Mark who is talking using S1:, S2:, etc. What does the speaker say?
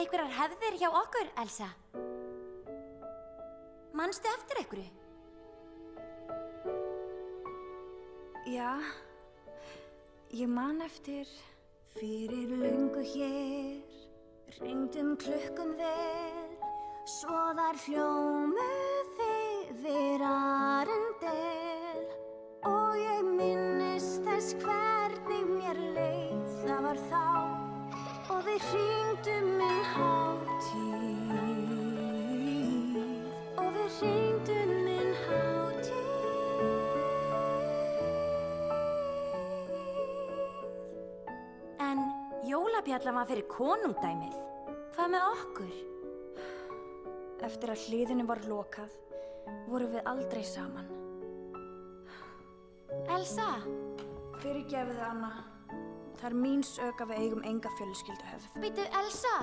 S1: Einhverjar hefðir hjá okkur, Elsa? Manstu eftir einhverju?
S2: Já, ég man eftir. Fyrir löngu hér hringdum klukkum vel, svo þær hljómuðu yfir Arendel. Og ég minnist þess hvernig mér leið, það var þá, og við hringdum inn hátíð, og við hringdum inn hátíð.
S1: En jólabjallan var fyrir konungdæmið. Hvað með okkur?
S2: Eftir að hliðinu var lokað, vorum við aldrei saman.
S1: Elsa?
S2: Fyrirgefðu, Anna. Það mín sök að við eigum enga fjölskylduhefð.
S1: Bíddu, Elsa!